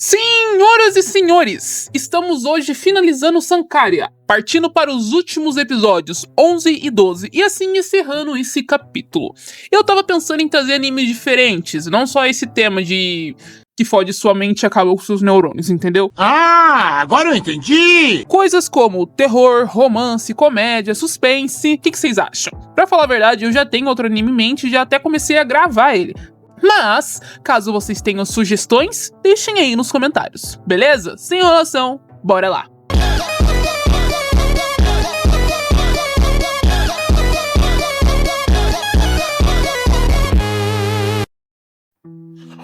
Senhoras e senhores, estamos hoje finalizando Sankaria, partindo para os últimos episódios 11 e 12, e assim encerrando esse capítulo. Eu tava pensando em trazer animes diferentes, não só esse tema de que fode sua mente e acaba com seus neurônios, entendeu? Ah, agora eu entendi! Coisas como terror, romance, comédia, suspense, o que vocês acham? Pra falar a verdade, eu já tenho outro anime em mente e já até comecei a gravar ele. Mas, caso vocês tenham sugestões, deixem aí nos comentários, beleza? Sem enrolação, bora lá!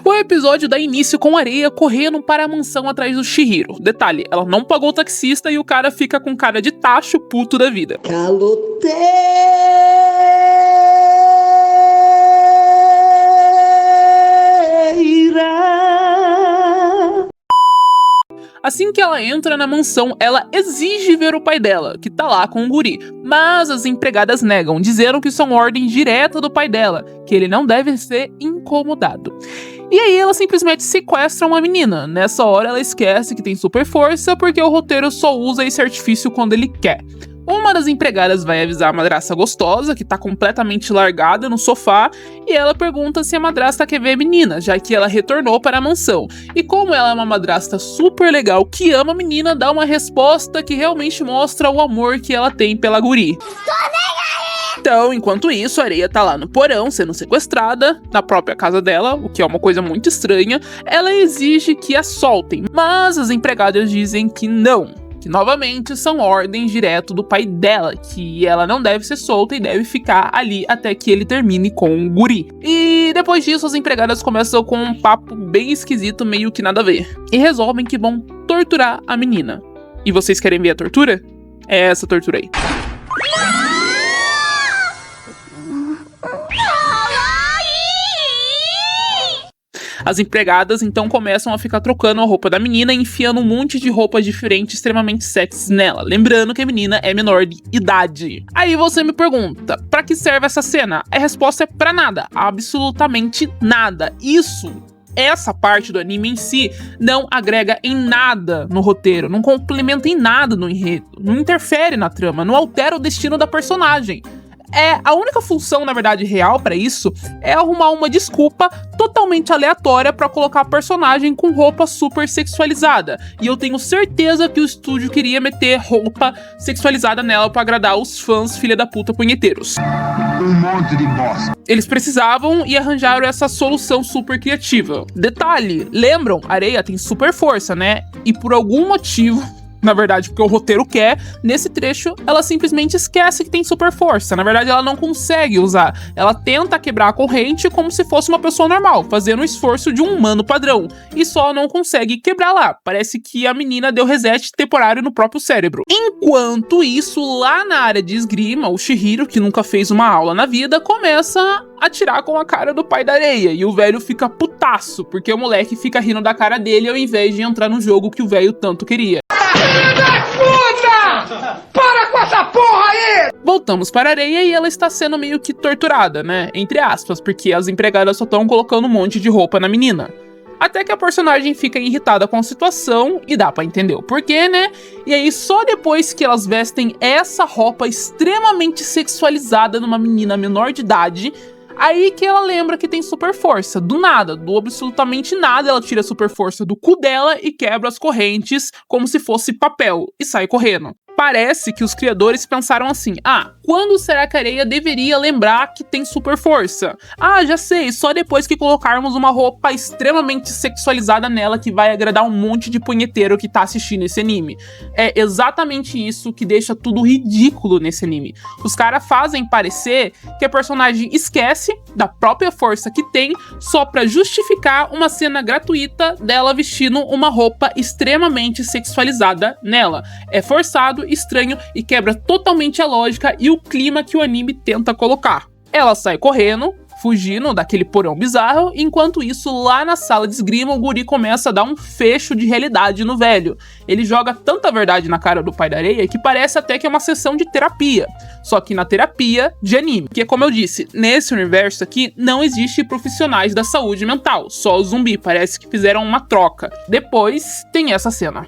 O episódio dá início com Areia correndo para a mansão atrás do Chihiro. Detalhe, ela não pagou o taxista e o cara fica com cara de tacho puto da vida. Caloteira! Assim que ela entra na mansão, ela exige ver o pai dela, que tá lá com o guri. Mas as empregadas negam, dizendo que são ordens diretas do pai dela, que ele não deve ser incomodado. E aí ela simplesmente sequestra uma menina. Nessa hora ela esquece que tem super força, porque o roteiro só usa esse artifício quando ele quer. Uma das empregadas vai avisar a madrasta gostosa, que tá completamente largada no sofá, e ela pergunta se a madrasta quer ver a menina, já que ela retornou para a mansão. E como ela é uma madrasta super legal, que ama a menina, dá uma resposta que realmente mostra o amor que ela tem pela guri. Então, enquanto isso, a Areia tá lá no porão, sendo sequestrada, na própria casa dela, o que é uma coisa muito estranha. Ela exige que a soltem, mas as empregadas dizem que não. Que novamente são ordens direto do pai dela, que ela não deve ser solta e deve ficar ali até que ele termine com o guri. E depois disso as empregadas começam com um papo bem esquisito, meio que nada a ver, e resolvem que vão torturar a menina. E vocês querem ver a tortura? É essa tortura aí. As empregadas então começam a ficar trocando a roupa da menina e enfiando um monte de roupas diferentes extremamente sexys nela. Lembrando que a menina é menor de idade. Aí você me pergunta, pra que serve essa cena? A resposta é pra nada, absolutamente nada. Essa parte do anime em si não agrega em nada no roteiro, não complementa em nada no enredo, não interfere na trama, não altera o destino da personagem. A única função, na verdade, real pra isso é arrumar uma desculpa totalmente aleatória pra colocar a personagem com roupa super sexualizada. E eu tenho certeza que o estúdio queria meter roupa sexualizada nela pra agradar os fãs filha da puta punheteiros. Um monte de bosta. Eles precisavam e arranjaram essa solução super criativa. Detalhe, lembram? Areia tem super força, né? E por algum motivo... Na verdade, porque o roteiro quer, nesse trecho, ela simplesmente esquece que tem super força. Na verdade, ela não consegue usar. Ela tenta quebrar a corrente como se fosse uma pessoa normal, fazendo o esforço de um humano padrão. E só não consegue quebrar lá. Parece que a menina deu reset temporário no próprio cérebro. Enquanto isso, lá na área de esgrima, o Chihiro, que nunca fez uma aula na vida, começa a atirar com a cara do pai da Areia. E o velho fica putaço, porque o moleque fica rindo da cara dele ao invés de entrar no jogo que o velho tanto queria. Filho da puta! Para com essa porra aí! Voltamos para a Areia e ela está sendo meio que torturada, né? Entre aspas, porque as empregadas só estão colocando um monte de roupa na menina. Até que a personagem fica irritada com a situação e dá pra entender o porquê, né? E aí só depois que elas vestem essa roupa extremamente sexualizada numa menina menor de idade, aí que ela lembra que tem super força. Do nada, do absolutamente nada, ela tira a super força do cu dela e quebra as correntes como se fosse papel e sai correndo. Parece que os criadores pensaram assim, quando será que a Areia deveria lembrar que tem super força? Já sei, só depois que colocarmos uma roupa extremamente sexualizada nela que vai agradar um monte de punheteiro que tá assistindo esse anime. É exatamente isso que deixa tudo ridículo nesse anime. Os caras fazem parecer que a personagem esquece da própria força que tem só pra justificar uma cena gratuita dela vestindo uma roupa extremamente sexualizada nela. É forçado, estranho e quebra totalmente a lógica e o clima que o anime tenta colocar. Ela sai correndo, fugindo daquele porão bizarro. Enquanto isso, lá na sala de esgrima, o guri começa a dar um fecho de realidade no velho. Ele joga tanta verdade na cara do pai da areia que parece até que é uma sessão de terapia. Só que na terapia de anime. Porque, como eu disse, nesse universo aqui não existe profissionais da saúde mental, só o zumbi. Parece que fizeram uma troca. Depois tem essa cena.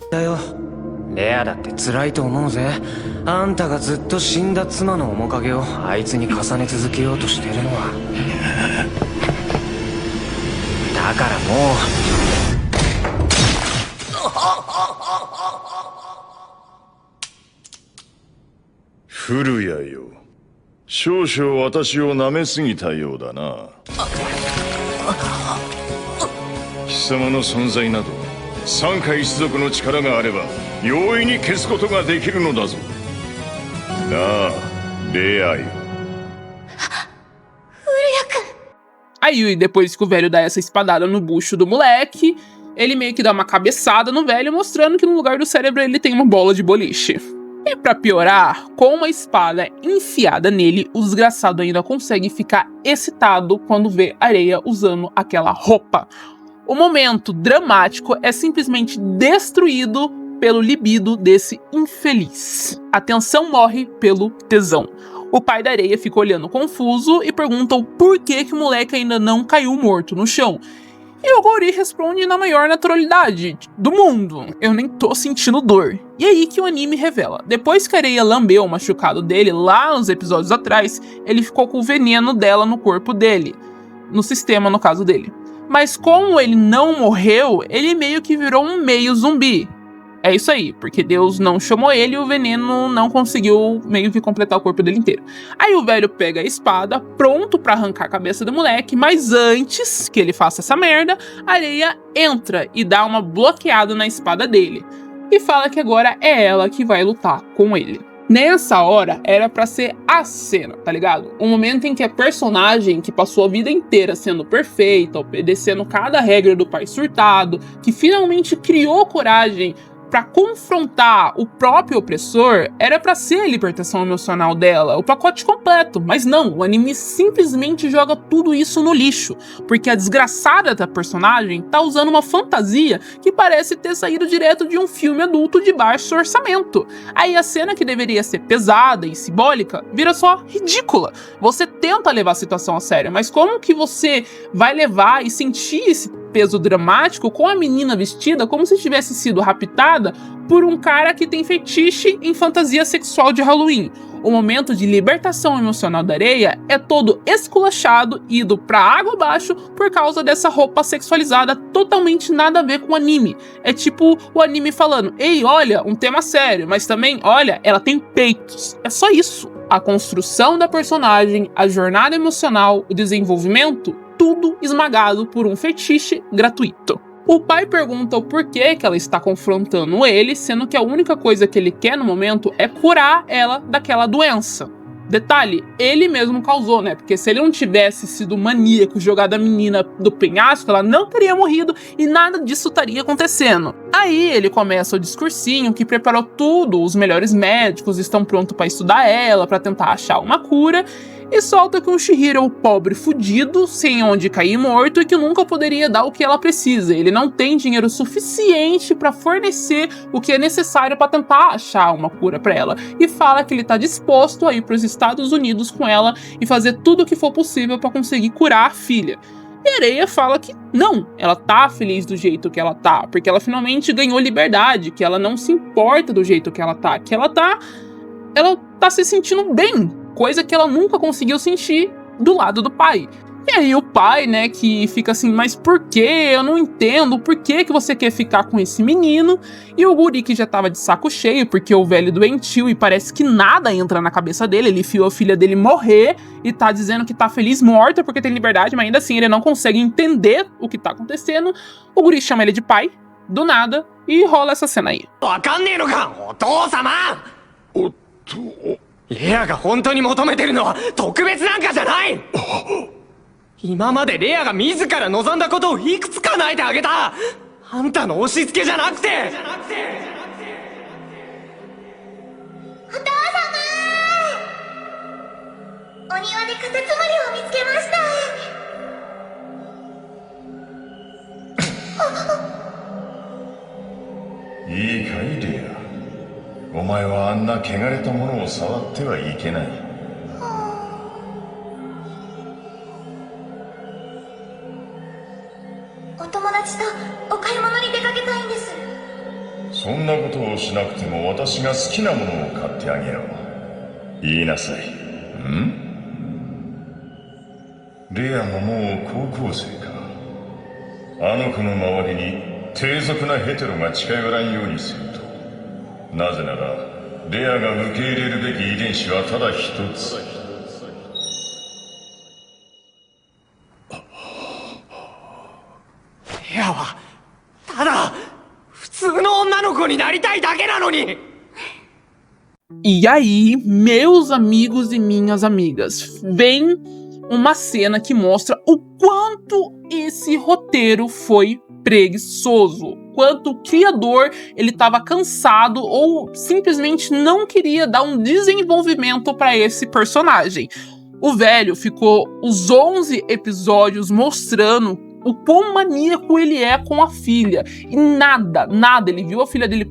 レアだって辛いと思うぜ。あんたがずっと死んだ妻の面影をあいつに重ね続けようとしてるのは。だからもう。古谷よ、少々私を舐めすぎたようだな。貴様の存在など三海一族の力があれば容易に消すことができるのだぞ。なあ、レアよ。Aí, Yui, depois que o velho dá essa espadada no bucho do moleque, ele meio que dá uma cabeçada no velho, mostrando que no lugar do cérebro ele tem uma bola de boliche. E pra piorar, com uma espada enfiada nele, o desgraçado ainda consegue ficar excitado quando vê Areia usando aquela roupa. O momento dramático é simplesmente destruído pelo libido desse infeliz. A tensão morre pelo tesão. O pai da Areia fica olhando confuso e pergunta o porquê que o moleque ainda não caiu morto no chão. E o guri responde na maior naturalidade do mundo: eu nem tô sentindo dor. E aí que o anime revela. Depois que a Areia lambeu o machucado dele lá nos episódios atrás, ele ficou com o veneno dela no corpo dele. No sistema, no caso dele. Mas como ele não morreu, ele meio que virou um meio zumbi. É isso aí, porque Deus não chamou ele e o veneno não conseguiu meio que completar o corpo dele inteiro. Aí o velho pega a espada, pronto pra arrancar a cabeça do moleque, mas antes que ele faça essa merda, a Areia entra e dá uma bloqueada na espada dele. E fala que agora é ela que vai lutar com ele. Nessa hora, era pra ser a cena, tá ligado? O momento em que a personagem que passou a vida inteira sendo perfeita, obedecendo cada regra do pai surtado, que finalmente criou coragem pra confrontar o próprio opressor, era pra ser a libertação emocional dela, o pacote completo. Mas não, o anime simplesmente joga tudo isso no lixo, porque a desgraçada da personagem tá usando uma fantasia que parece ter saído direto de um filme adulto de baixo orçamento. Aí a cena que deveria ser pesada e simbólica vira só ridícula. Você tenta levar a situação a sério, mas como que você vai levar e sentir esse peso dramático com a menina vestida como se tivesse sido raptada por um cara que tem fetiche em fantasia sexual de Halloween? O momento de libertação emocional da Areia é todo esculachado, ido pra água abaixo por causa dessa roupa sexualizada, totalmente nada a ver com o anime. É tipo o anime falando: ei, olha, um tema sério, mas também, olha, ela tem peitos. É só isso. A construção da personagem, a jornada emocional, o desenvolvimento, tudo esmagado por um fetiche gratuito. O pai pergunta o porquê que ela está confrontando ele, sendo que a única coisa que ele quer no momento é curar ela daquela doença. Detalhe, ele mesmo causou, né? Porque se ele não tivesse sido maníaco, jogado a menina do penhasco, ela não teria morrido e nada disso estaria acontecendo. Aí ele começa o discursinho que preparou tudo, os melhores médicos estão prontos para estudar ela, para tentar achar uma cura, e solta que o Chihiro é o pobre fudido, sem onde cair morto e que nunca poderia dar o que ela precisa. Ele não tem dinheiro suficiente para fornecer o que é necessário para tentar achar uma cura para ela. E fala que ele tá disposto a ir para os Estados Unidos com ela e fazer tudo o que for possível para conseguir curar a filha. E a Areia fala que não, ela tá feliz do jeito que ela tá, porque ela finalmente ganhou liberdade, que ela não se importa do jeito que ela tá, ela tá se sentindo bem, coisa que ela nunca conseguiu sentir do lado do pai. E aí o pai, né, que fica assim, mas por quê? Eu não entendo, por que que você quer ficar com esse menino? E o guri que já tava de saco cheio, porque o velho doentio e parece que nada entra na cabeça dele, ele viu a filha dele morrer e tá dizendo que tá feliz morta porque tem liberdade, mas ainda assim ele não consegue entender o que tá acontecendo. O guri chama ele de pai, do nada, e rola essa cena aí.レアが本当に求めてるのは特別なんかじゃない。今までレアが自ら望んだことをいくつ叶えてあげた。あんたの押し付けじゃなくて。お父様、お庭でカタツムリを見つけました。いいかいレア、お前はあんな汚れたものを触ってはいけない。お友達とお買い物に出かけたいんです。そんなことをしなくても私が好きなものを買ってあげよう。言いなさい。レアももう高校生か。あの子の周りに低俗なヘテロが近寄らんようにすると。なぜならレアが受け入れるべき遺伝子はただ一つ。レアはただ普通の女の子になりたいだけなのに。E aí, meus amigos e minhas amigas, vem uma cena que mostra o quanto esse roteiro foi preguiçoso, quanto o criador ele estava cansado ou simplesmente não queria dar um desenvolvimento para esse personagem. O velho ficou os 11 episódios mostrando o quão maníaco ele é com a filha. E nada, ele viu a filha dele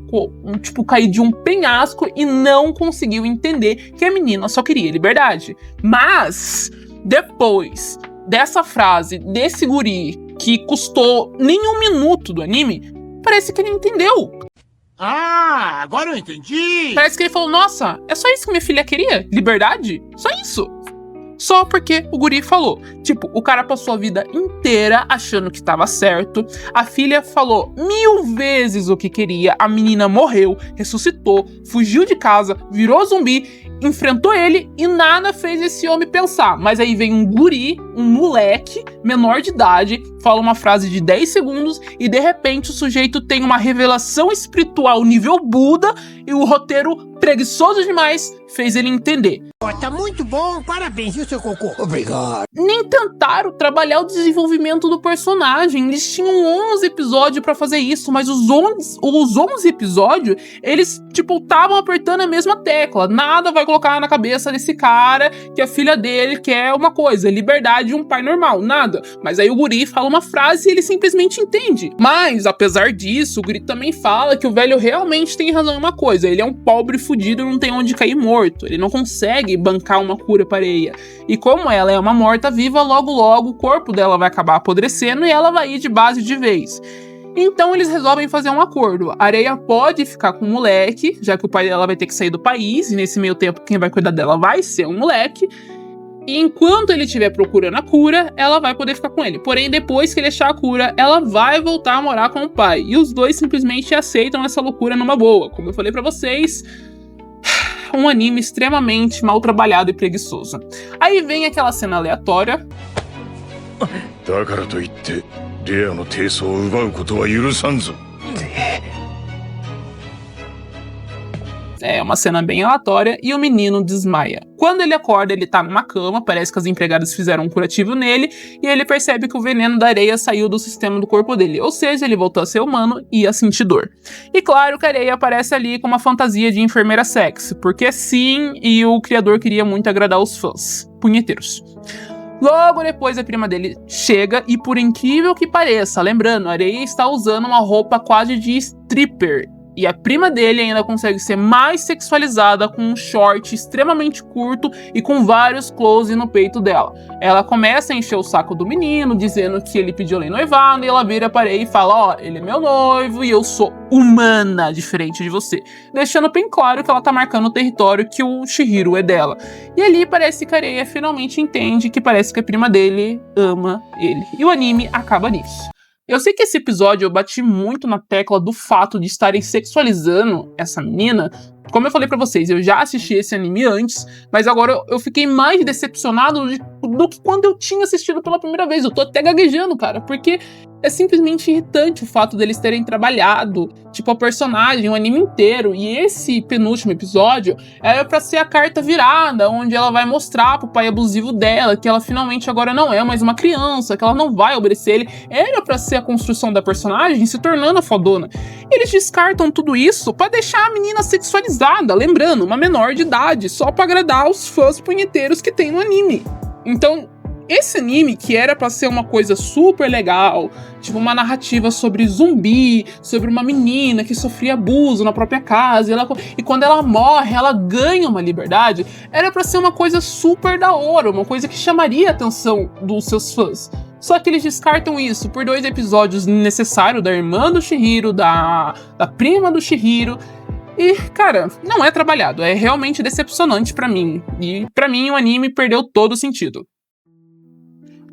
cair de um penhasco e não conseguiu entender que a menina só queria liberdade. Mas, depois dessa frase, desse guri, que custou nem um minuto do anime, parece que ele entendeu. Ah, agora eu entendi! Parece que ele falou, nossa, é só isso que minha filha queria? Liberdade? Só isso. Só porque o guri falou. Tipo, o cara passou a vida inteira achando que tava certo. A filha falou 1000 vezes o que queria. A menina morreu, ressuscitou, fugiu de casa, virou zumbi, enfrentou ele e nada fez esse homem pensar. Mas aí vem um guri, um moleque, menor de idade, fala uma frase de 10 segundos e de repente o sujeito tem uma revelação espiritual nível Buda e o roteiro preguiçoso demais fez ele entender. Tá muito bom, parabéns, viu, seu cocô? Obrigado. Nem tentaram trabalhar o desenvolvimento do personagem. Eles tinham 11 episódios pra fazer isso, mas os 11 episódios, eles, tipo, estavam apertando a mesma tecla. Nada vai colocar na cabeça desse cara que a filha dele quer uma coisa, liberdade de um pai normal, nada. Mas aí o guri fala uma frase e ele simplesmente entende. Mas, apesar disso, o guri também fala que o velho realmente tem razão em uma coisa. Ele é um pobre fudido e não tem onde cair morto. Ele não consegue bancar uma cura para Areia. E como ela é uma morta-viva, logo o corpo dela vai acabar apodrecendo e ela vai ir de base de vez. Então eles resolvem fazer um acordo. A Areia pode ficar com o moleque, já que o pai dela vai ter que sair do país, e nesse meio tempo quem vai cuidar dela vai ser um moleque. E enquanto ele estiver procurando a cura, ela vai poder ficar com ele. Porém, depois que ele achar a cura, ela vai voltar a morar com o pai. E os dois simplesmente aceitam essa loucura numa boa. Como eu falei pra vocês, um anime extremamente mal trabalhado e preguiçoso. Aí vem aquela cena aleatória. É uma cena bem aleatória e o menino desmaia. Quando ele acorda, ele tá numa cama, parece que as empregadas fizeram um curativo nele, e ele percebe que o veneno da areia saiu do sistema do corpo dele, ou seja, ele voltou a ser humano e a sentir dor. E claro que a areia aparece ali com uma fantasia de enfermeira sexy, porque sim, e o criador queria muito agradar os fãs punheteiros. Logo depois a prima dele chega e, por incrível que pareça, lembrando, a areia está usando uma roupa quase de stripper. E a prima dele ainda consegue ser mais sexualizada com um short extremamente curto e com vários close no peito dela. Ela começa a encher o saco do menino, dizendo que ele pediu ela em noivado, e ela vira para ele e fala, ó, ele é meu noivo e eu sou humana, diferente de você. Deixando bem claro que ela tá marcando o território que o Chihiro é dela. E ali parece que a Areia finalmente entende que parece que a prima dele ama ele. E o anime acaba nisso. Eu sei que esse episódio eu bati muito na tecla do fato de estarem sexualizando essa menina. Como eu falei pra vocês, eu já assisti esse anime antes, mas agora eu fiquei mais decepcionado do que quando eu tinha assistido pela primeira vez. Eu tô até gaguejando, cara, porque é simplesmente irritante o fato deles terem trabalhado, tipo, a personagem, o anime inteiro. E esse penúltimo episódio era pra ser a carta virada, onde ela vai mostrar pro pai abusivo dela que ela finalmente agora não é mais uma criança, que ela não vai obedecer ele. Era pra ser a construção da personagem se tornando a fodona. Eles descartam tudo isso pra deixar a menina sexualizada, lembrando, uma menor de idade, só pra agradar os fãs punheteiros que tem no anime. Então, esse anime, que era pra ser uma coisa super legal, tipo uma narrativa sobre zumbi, sobre uma menina que sofria abuso na própria casa, e quando ela morre, ela ganha uma liberdade, era pra ser uma coisa super da hora, uma coisa que chamaria a atenção dos seus fãs. Só que eles descartam isso por 2 episódios necessários da irmã do Chihiro, da prima do Chihiro. E, cara, não é trabalhado, é realmente decepcionante pra mim. E pra mim o anime perdeu todo o sentido.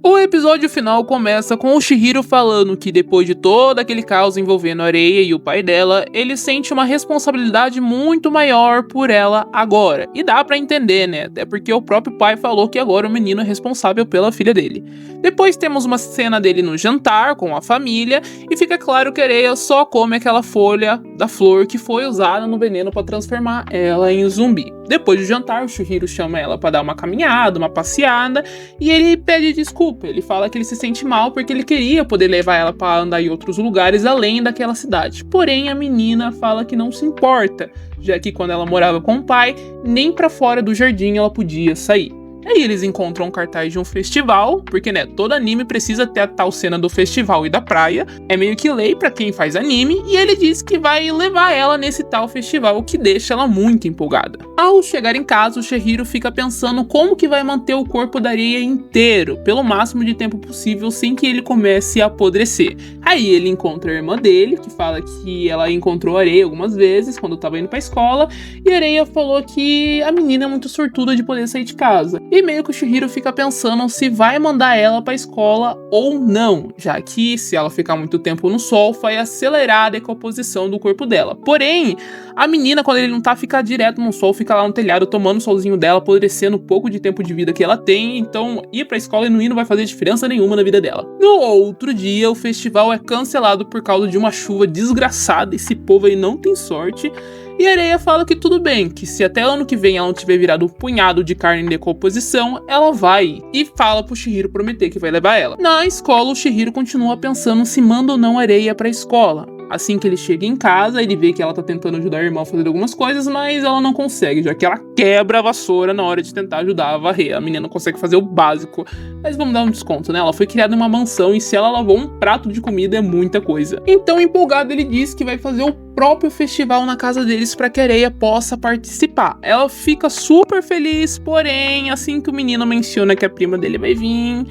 O episódio final começa com o Chihiro falando que depois de todo aquele caos envolvendo a Areia e o pai dela, ele sente uma responsabilidade muito maior por ela agora. E dá pra entender, né? Até porque o próprio pai falou que agora o menino é responsável pela filha dele. Depois temos uma cena dele no jantar com a família e fica claro que a Areia só come aquela folha da flor que foi usada no veneno pra transformar ela em zumbi. Depois do jantar, o Chihiro chama ela pra dar uma caminhada, uma passeada, e ele pede desculpa. Ele fala que ele se sente mal porque ele queria poder levar ela pra andar em outros lugares além daquela cidade. Porém, a menina fala que não se importa, já que quando ela morava com o pai, nem pra fora do jardim ela podia sair. Aí eles encontram um cartaz de um festival, porque, né, todo anime precisa ter a tal cena do festival e da praia. É meio que lei pra quem faz anime, e ele diz que vai levar ela nesse tal festival, o que deixa ela muito empolgada. Ao chegar em casa, o Chihiro fica pensando como que vai manter o corpo da Areia inteiro, pelo máximo de tempo possível, sem que ele comece a apodrecer. Aí ele encontra a irmã dele, que fala que ela encontrou a Areia algumas vezes, quando tava indo pra escola, e a Areia falou que a menina é muito sortuda de poder sair de casa. E meio que o Chihiro fica pensando se vai mandar ela pra escola ou não, já que se ela ficar muito tempo no sol, vai acelerar a decomposição do corpo dela. Porém, a menina, quando ele não tá, fica direto no sol, fica lá no telhado tomando o solzinho dela, apodrecendo o pouco de tempo de vida que ela tem, então ir pra escola e não ir não vai fazer diferença nenhuma na vida dela. No outro dia, o festival é cancelado por causa de uma chuva desgraçada, esse povo aí não tem sorte. E a Areia fala que tudo bem, que se até ano que vem ela não tiver virado um punhado de carne em decomposição, ela vai. E fala pro Chihiro prometer que vai levar ela. Na escola, o Chihiro continua pensando se manda ou não a Areia pra escola. Assim que ele chega em casa, ele vê que ela tá tentando ajudar a irmã a fazer algumas coisas, mas ela não consegue, já que ela quebra a vassoura na hora de tentar ajudar a varrer. A menina não consegue fazer o básico, mas vamos dar um desconto, né? Ela foi criada em uma mansão e se ela lavou um prato de comida é muita coisa. Então, empolgado, ele diz que vai fazer o próprio festival na casa deles para que a Areia possa participar. Ela fica super feliz, porém, assim que o menino menciona que a prima dele vai vir,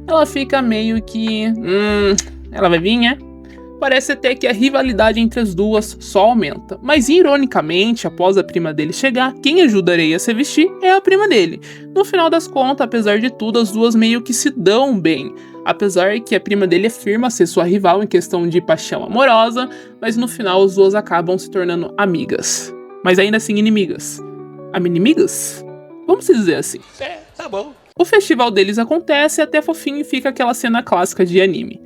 ela fica meio que... ela vai vir, é? Parece até que a rivalidade entre as duas só aumenta. Mas, ironicamente, após a prima dele chegar, quem ajuda a Areia a se vestir é a prima dele. No final das contas, apesar de tudo, as duas meio que se dão bem. Apesar que a prima dele afirma ser sua rival em questão de paixão amorosa, mas no final as duas acabam se tornando amigas. Mas ainda assim inimigas. Inimigas? Vamos dizer assim. Tá bom. O festival deles acontece e até fofinho fica aquela cena clássica de anime.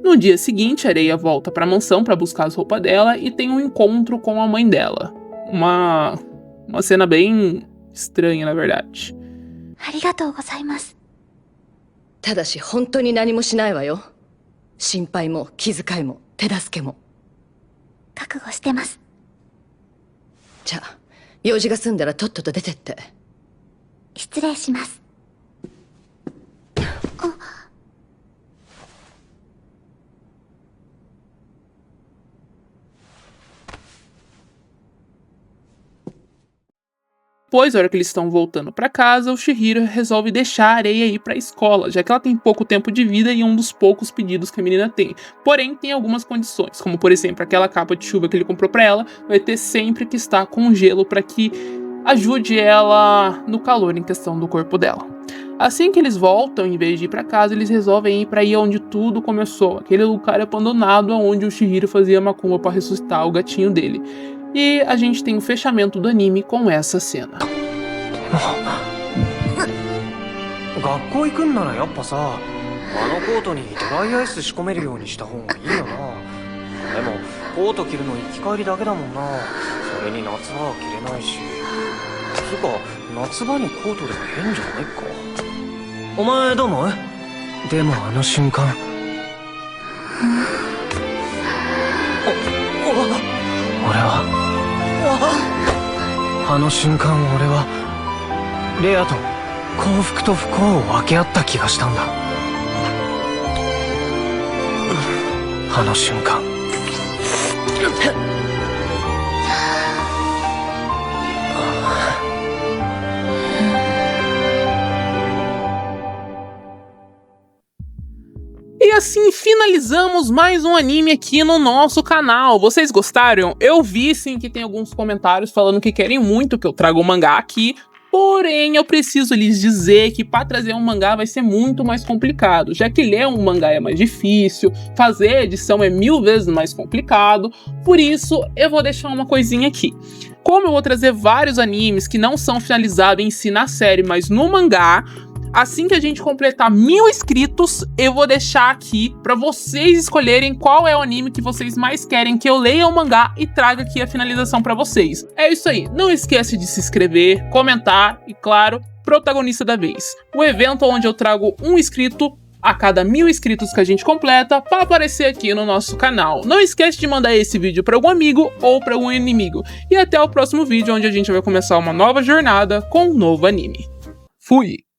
No dia seguinte, a Areia volta pra mansão pra buscar as roupas dela e tem um encontro com a mãe dela. Uma cena bem estranha, na verdade. ありがとうございます。ただし本当に何もしないわよ。心配も気遣いも手助けも。覚悟してます。じゃあ用事が済んだらとっとと出てって。失礼します。Depois, na hora que eles estão voltando pra casa, o Chihiro resolve deixar a Areia ir pra escola, já que ela tem pouco tempo de vida e é um dos poucos pedidos que a menina tem. Porém, tem algumas condições, como por exemplo, aquela capa de chuva que ele comprou pra ela, vai ter sempre que estar com gelo pra que ajude ela no calor em questão do corpo dela. Assim que eles voltam, em vez de ir pra casa, eles resolvem ir pra ir onde tudo começou, aquele lugar abandonado onde o Chihiro fazia macumba pra ressuscitar o gatinho dele. E a gente tem o fechamento do anime com essa cena. 学校行くんならやっぱさ、あのコートにドライアイス仕込めるようにした方がいいよな。でもコート着るの行き帰りだけだもんな。それに夏場は着れないし。つうか夏場にコートでも変じゃないか。お前どう思う？でもあの瞬間。おっ。あの瞬間俺はレアと幸福と不幸を分け合った気がしたんだ。あの瞬間。E assim finalizamos mais um anime aqui no nosso canal. Vocês gostaram? Eu vi sim que tem alguns comentários falando que querem muito que eu traga um mangá aqui. Porém, eu preciso lhes dizer que para trazer um mangá vai ser muito mais complicado, já que ler um mangá é mais difícil, fazer edição é 1000 vezes mais complicado, por isso eu vou deixar uma coisinha aqui. Como eu vou trazer vários animes que não são finalizados em si na série, mas no mangá, assim que a gente completar 1000 inscritos, eu vou deixar aqui para vocês escolherem qual é o anime que vocês mais querem que eu leia o mangá e traga aqui a finalização para vocês. É isso aí, não esquece de se inscrever, comentar e, claro, protagonista da vez. O evento onde eu trago um inscrito a cada 1000 inscritos que a gente completa para aparecer aqui no nosso canal. Não esquece de mandar esse vídeo para algum amigo ou para algum inimigo. E até o próximo vídeo onde a gente vai começar uma nova jornada com um novo anime. Fui!